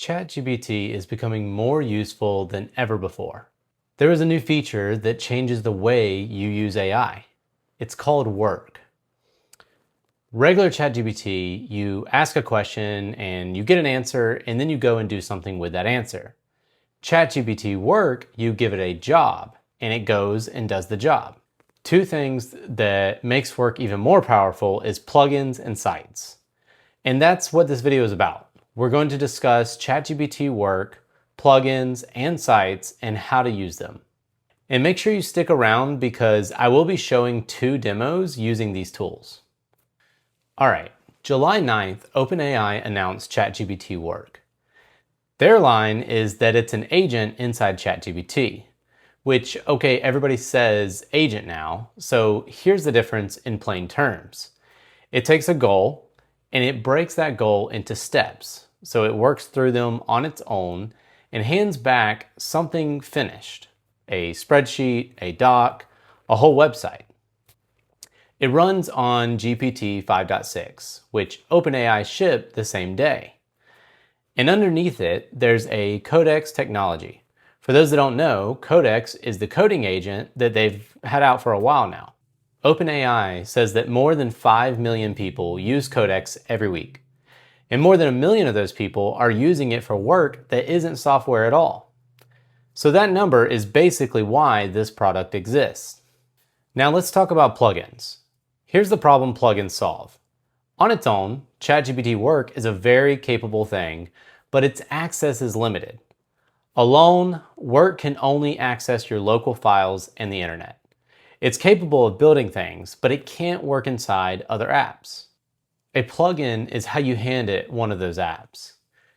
ChatGPT is becoming more useful than ever before. There is a new feature that changes the way you use AI. It's called Work. Regular ChatGPT, you ask a question and you get an answer, and then you go and do something with that answer. ChatGPT Work, you give it a job, and it goes and does the job. Two things that makes Work even more powerful is plugins and sites. And that's what this video is about. We're going to discuss ChatGPT Work, plugins, and sites, and how to use them. And make sure you stick around because I will be showing two demos using these tools. All right, July 9th, OpenAI announced ChatGPT Work. Their line is that it's an agent inside ChatGPT, which, okay, everybody says agent now, so here's the difference in plain terms. It takes a goal, and it breaks that goal into steps. So it works through them on its own and hands back something finished, a spreadsheet, a doc, a whole website. It runs on GPT 5.6, which OpenAI shipped the same day. And underneath it, there's a Codex technology. For those that don't know, Codex is the coding agent that they've had out for a while now. OpenAI says that more than 5 million people use Codex every week. And more than 1 million of those people are using it for work that isn't software at all. So that number is basically why this product exists. Now let's talk about plugins. Here's the problem plugins solve. On its own, ChatGPT Work is a very capable thing, but its access is limited. Alone, Work can only access your local files and the internet. It's capable of building things, but it can't work inside other apps. A plugin is how you hand it one of those apps.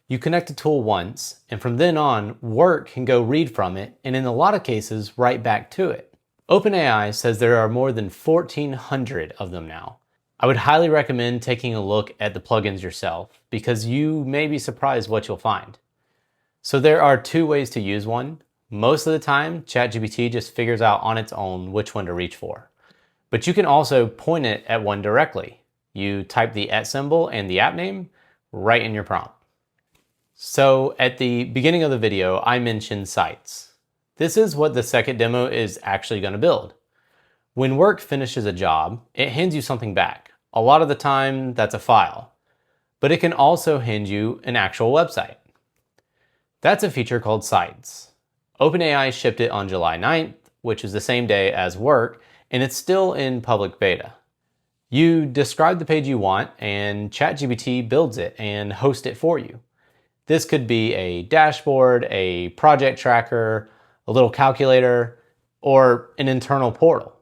You connect a tool once, and from then on, Work can go read from it, and in a lot of cases, write back to it. OpenAI says there are more than 1,400 of them now. I would highly recommend taking a look at the plugins yourself, because you may be surprised what you'll find. So there are two ways to use one. Most of the time, ChatGPT just figures out on its own which one to reach for. But you can also point it at one directly. You type the @ symbol and the app name right in your prompt. So at the beginning of the video, I mentioned sites. This is what the second demo is actually going to build. When Work finishes a job, it hands you something back. A lot of the time, that's a file. But it can also hand you an actual website. That's a feature called Sites. OpenAI shipped it on July 9th, which is the same day as Work, and it's still in public beta. You describe the page you want, and ChatGPT builds it and hosts it for you. This could be a dashboard, a project tracker, a little calculator, or an internal portal.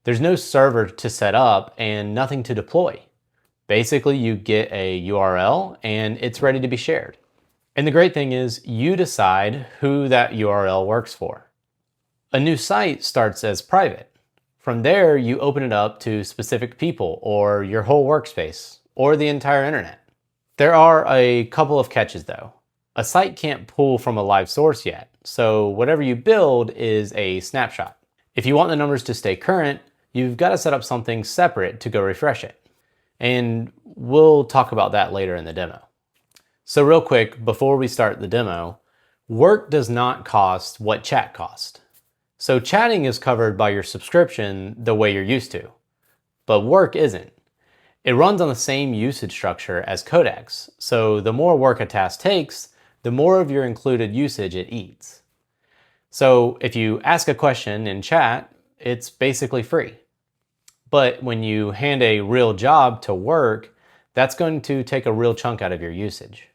There's no server to set up and nothing to deploy. Basically, you get a URL and it's ready to be shared. And the great thing is you decide who that URL works for. A new site starts as private. From there, you open it up to specific people or your whole workspace or the entire internet. There are a couple of catches though. A site can't pull from a live source yet, so whatever you build is a snapshot. If you want the numbers to stay current, you've got to set up something separate to go refresh it. And we'll talk about that later in the demo. So real quick, before we start the demo, Work does not cost what chat costs. So chatting is covered by your subscription the way you're used to, but Work isn't. It runs on the same usage structure as Codex, so the more work a task takes, the more of your included usage it eats. So if you ask a question in chat, it's basically free. But when you hand a real job to Work, that's going to take a real chunk out of your usage.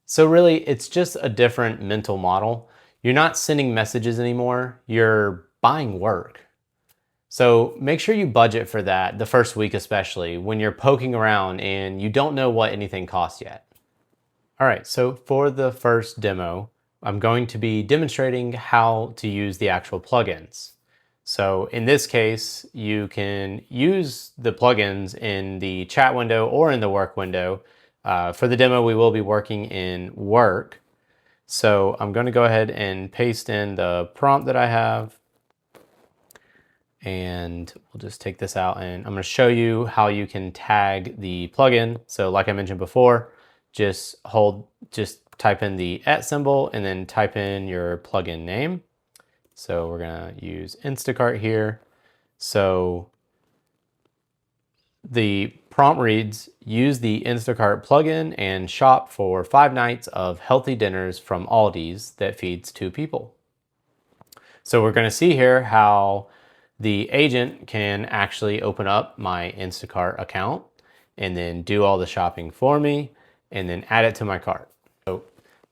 So really, it's just a different mental model. You're not sending messages anymore, you're buying work. So make sure you budget for that the first week, especially when you're poking around and you don't know what anything costs yet. All right, so for the first demo, I'm going to be demonstrating how to use the actual plugins. So in this case, you can use the plugins in the chat window or in the work window. For the demo, we will be working in Work. So I'm going to go ahead and paste in the prompt that I have. And we'll just take this out and I'm going to show you how you can tag the plugin. So like I mentioned before, just type in the @ and then type in your plugin name. So we're gonna use Instacart here. So the prompt reads, use the Instacart plugin and shop for 5 nights of healthy dinners from Aldi's that feeds 2 people. So we're gonna see here how the agent can actually open up my Instacart account and then do all the shopping for me and then add it to my cart. So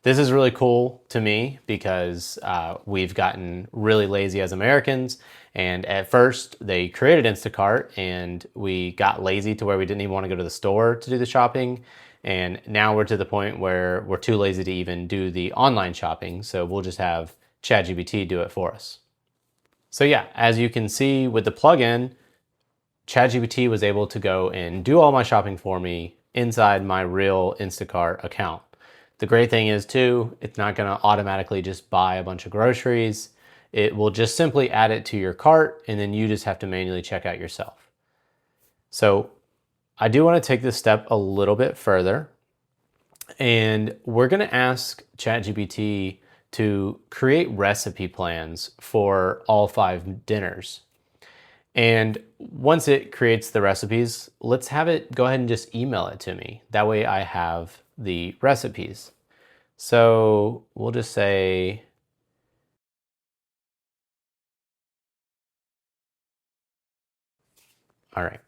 this is really cool to me because we've gotten really lazy as Americans. And at first they created Instacart and we got lazy to where we didn't even want to go to the store to do the shopping. And now we're to the point where we're too lazy to even do the online shopping. So we'll just have ChatGPT do it for us. So yeah, as you can see with the plugin, ChatGPT was able to go and do all my shopping for me inside my real Instacart account. The great thing is too, it's not gonna automatically just buy a bunch of groceries. It will just simply add it to your cart and then you just have to manually check out yourself. So I do wanna take this step a little bit further and we're gonna ask ChatGPT to create recipe plans for all 5 dinners. And once it creates the recipes, let's have it go ahead and just email it to me. That way I have the recipes. So we'll just say, all right.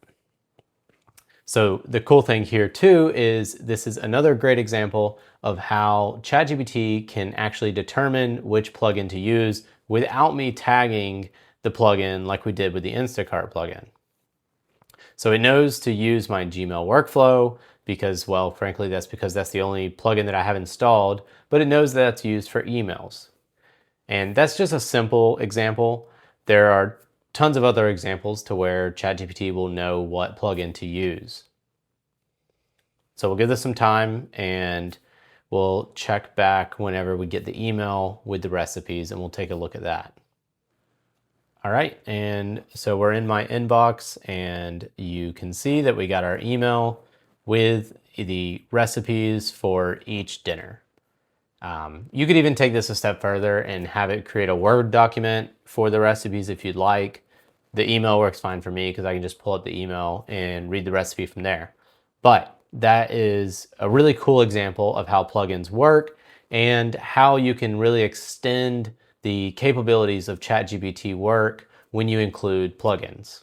So the cool thing here too is this is another great example of how ChatGPT can actually determine which plugin to use without me tagging the plugin like we did with the Instacart plugin. So it knows to use my Gmail workflow because, well, frankly, that's because that's the only plugin that I have installed, but it knows that it's used for emails. And that's just a simple example. There are tons of other examples to where ChatGPT will know what plugin to use. So we'll give this some time and we'll check back whenever we get the email with the recipes and we'll take a look at that. All right, and so we're in my inbox and you can see that we got our email with the recipes for each dinner. You could even take this a step further and have it create a Word document for the recipes if you'd like. The email works fine for me because I can just pull up the email and read the recipe from there. But that is a really cool example of how plugins work and how you can really extend the capabilities of ChatGPT Work when you include plugins.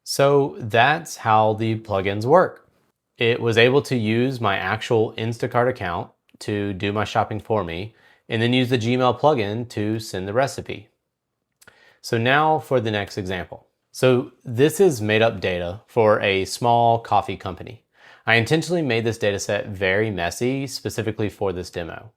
So that's how the plugins work. It was able to use my actual Instacart account to do my shopping for me, and then use the Gmail plugin to send the recipe. So now for the next example. So this is made up data for a small coffee company. I intentionally made this data set very messy, specifically for this demo.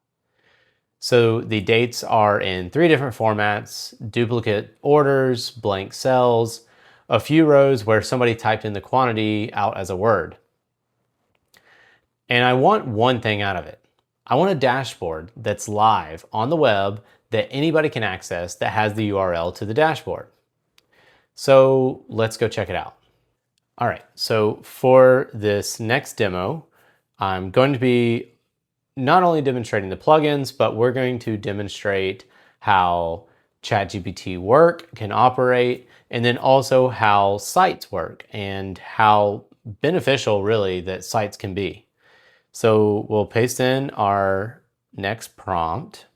So the dates are in 3 different formats: duplicate orders, blank cells, a few rows where somebody typed in the quantity out as a word. And I want one thing out of it. I want a dashboard that's live on the web that anybody can access that has the URL to the dashboard. So let's go check it out. All right, so for this next demo, I'm going to be not only demonstrating the plugins, but we're going to demonstrate how ChatGPT Work can operate, and then also how sites work and how beneficial really that sites can be. So we'll paste in our next prompt.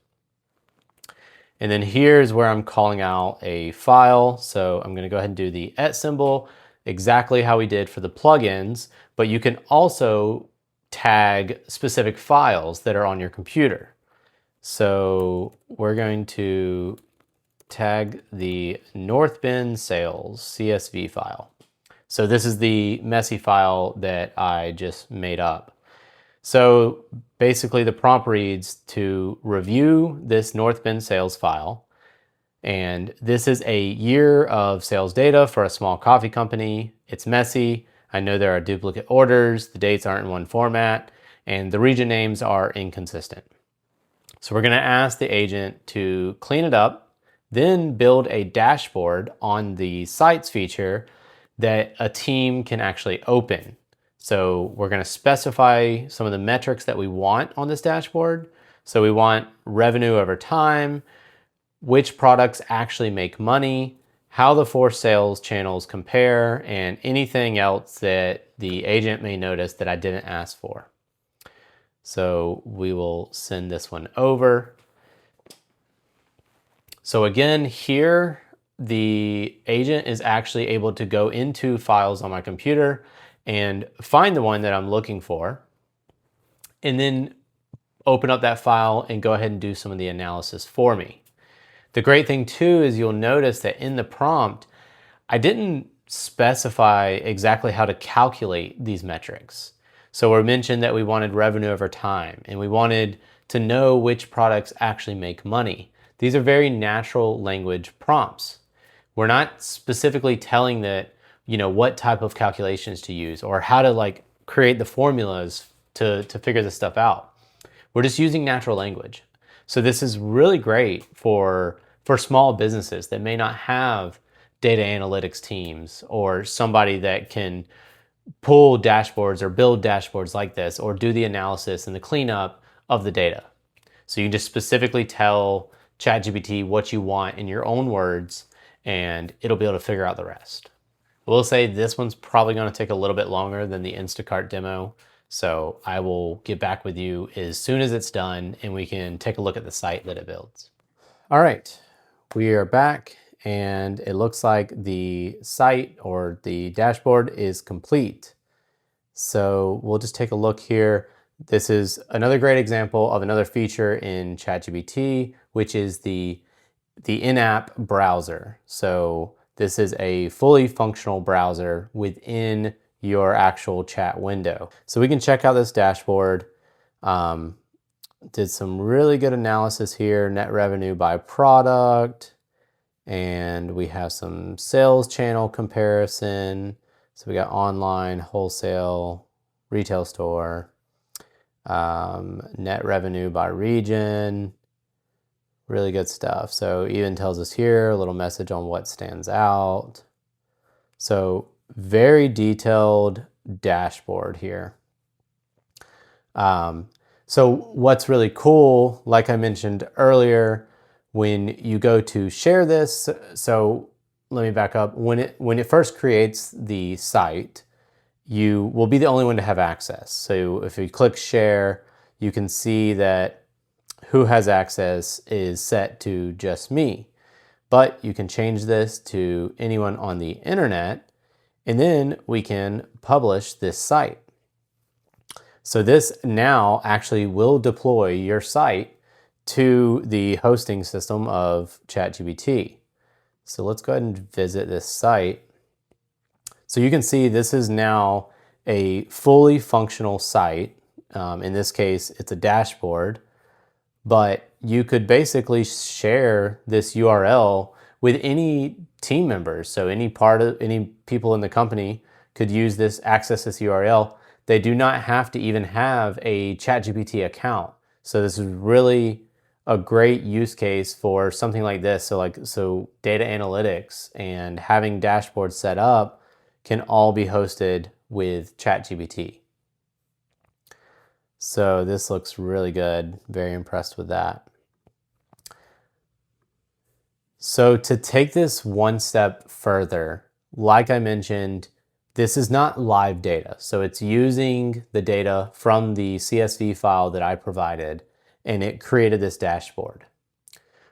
And then here's where I'm calling out a file. So I'm going to go ahead and do the @ exactly how we did for the plugins, but you can also tag specific files that are on your computer. So we're going to tag the North Bend Sales CSV file. So this is the messy file that I just made up. So basically the prompt reads to review this North Bend sales file. And this is a year of sales data for a small coffee company. It's messy. I know there are duplicate orders. The dates aren't in one format and the region names are inconsistent. So we're going to ask the agent to clean it up, then build a dashboard on the sites feature that a team can actually open. So we're going to specify some of the metrics that we want on this dashboard. So we want revenue over time, which products actually make money, how the 4 sales channels compare, and anything else that the agent may notice that I didn't ask for. So we will send this one over. So again, here, the agent is actually able to go into files on my computer and find the one that I'm looking for, and then open up that file and go ahead and do some of the analysis for me. The great thing too is you'll notice that in the prompt, I didn't specify exactly how to calculate these metrics. So we mentioned that we wanted revenue over time and we wanted to know which products actually make money. These are very natural language prompts. We're not specifically telling that, what type of calculations to use or how to create the formulas to figure this stuff out. We're just using natural language. So this is really great for small businesses that may not have data analytics teams or somebody that can pull dashboards or build dashboards like this or do the analysis and the cleanup of the data. So you can just specifically tell ChatGPT what you want in your own words and it'll be able to figure out the rest. I will say this one's probably going to take a little bit longer than the Instacart demo. So I will get back with you as soon as it's done and we can take a look at the site that it builds. All right, we are back and it looks like the site or the dashboard is complete. So we'll just take a look here. This is another great example of another feature in ChatGPT, which is the in-app browser. So this is a fully functional browser within your actual chat window. So we can check out this dashboard. Did some really good analysis here, net revenue by product, and we have some sales channel comparison. So we got online, wholesale, retail store, net revenue by region, really good stuff. So even tells us here a little message on what stands out. So very detailed dashboard here. So what's really cool, like I mentioned earlier, when you go to share this, so let me back up. When it first creates the site, you will be the only one to have access. So if you click share, you can see that who has access is set to just me. But you can change this to anyone on the internet, and then we can publish this site. So this now actually will deploy your site to the hosting system of ChatGPT. So let's go ahead and visit this site. So you can see this is now a fully functional site. In this case, it's a dashboard, but you could basically share this URL with any team members. So any people in the company could use this, access this URL. They do not have to even have a ChatGPT account. So this is really a great use case for something like this. So data analytics and having dashboards set up can all be hosted with ChatGPT. So this looks really good. Very impressed with that. So to take this one step further, like I mentioned, this is not live data. So it's using the data from the CSV file that I provided, and it created this dashboard.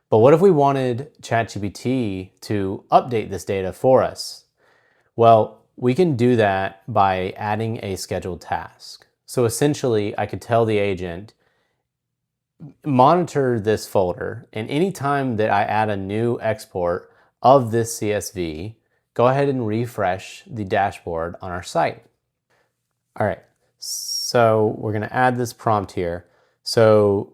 But what if we wanted ChatGPT to update this data for us? Well, we can do that by adding a scheduled task. So essentially, I could tell the agent, monitor this folder, and anytime that I add a new export of this CSV, go ahead and refresh the dashboard on our site. All right, so we're going to add this prompt here. So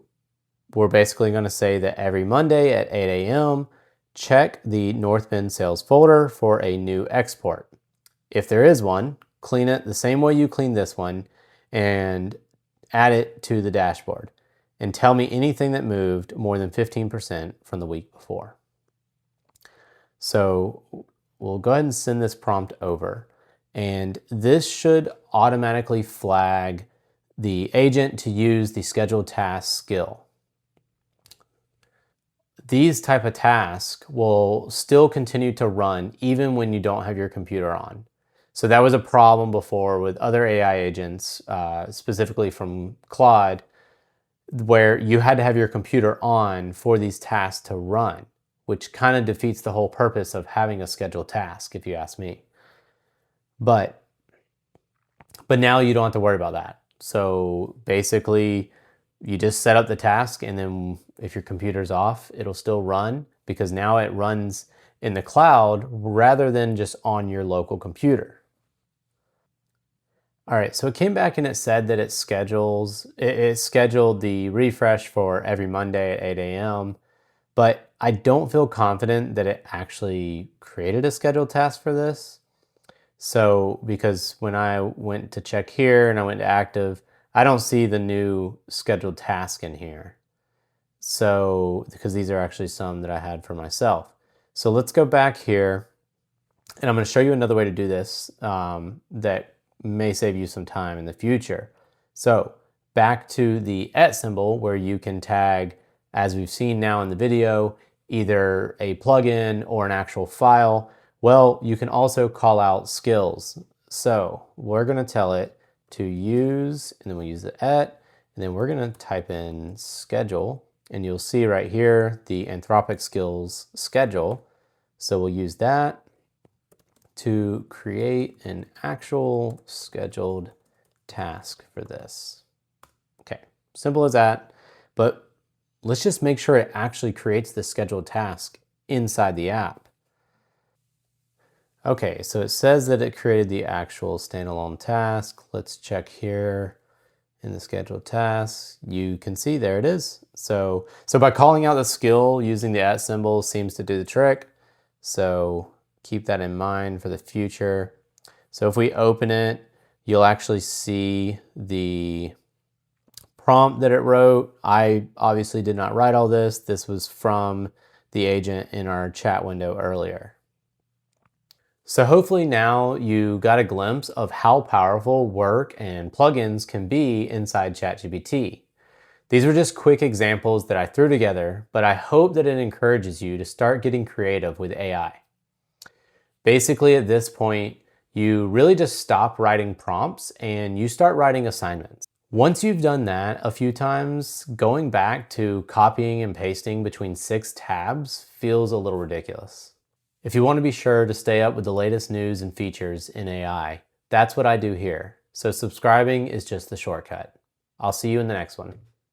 we're basically going to say that every Monday at 8 a.m., check the North Bend sales folder for a new export. If there is one, clean it the same way you clean this one and add it to the dashboard. And tell me anything that moved more than 15% from the week before. So we'll go ahead and send this prompt over. And this should automatically flag the agent to use the scheduled task skill. These type of tasks will still continue to run even when you don't have your computer on. So that was a problem before with other AI agents, specifically from Claude, where you had to have your computer on for these tasks to run, which kind of defeats the whole purpose of having a scheduled task, if you ask me. But now you don't have to worry about that. So basically, you just set up the task, and then if your computer's off, it'll still run, because now it runs in the cloud rather than just on your local computer. All right, so it came back and it said that it scheduled the refresh for every Monday at 8 a.m., but I don't feel confident that it actually created a scheduled task for this. So, because when I went to check here and I went to active, I don't see the new scheduled task in here. So, because these are actually some that I had for myself. So let's go back here, and I'm going to show you another way to do this that may save you some time in the future. So back to the symbol, where you can tag, as we've seen now in the video, either a plugin or an actual file. Well, you can also call out skills. So we're going to tell it to use, and then we'll use the and then we're going to type in schedule, and you'll see right here the Anthropic skills schedule. So we'll use that to create an actual scheduled task for this. Okay, simple as that, but let's just make sure it actually creates the scheduled task inside the app. Okay, so it says that it created the actual standalone task. Let's check here in the scheduled tasks. You can see there it is. So by calling out the skill using the symbol seems to do the trick. So keep that in mind for the future. So if we open it, you'll actually see the prompt that it wrote. I obviously did not write all this. This was from the agent in our chat window earlier. So hopefully now you got a glimpse of how powerful work and plugins can be inside ChatGPT. These were just quick examples that I threw together, but I hope that it encourages you to start getting creative with AI. Basically, at this point, you really just stop writing prompts and you start writing assignments. Once you've done that a few times, going back to copying and pasting between 6 tabs feels a little ridiculous. If you want to be sure to stay up with the latest news and features in AI, that's what I do here. So subscribing is just the shortcut. I'll see you in the next one.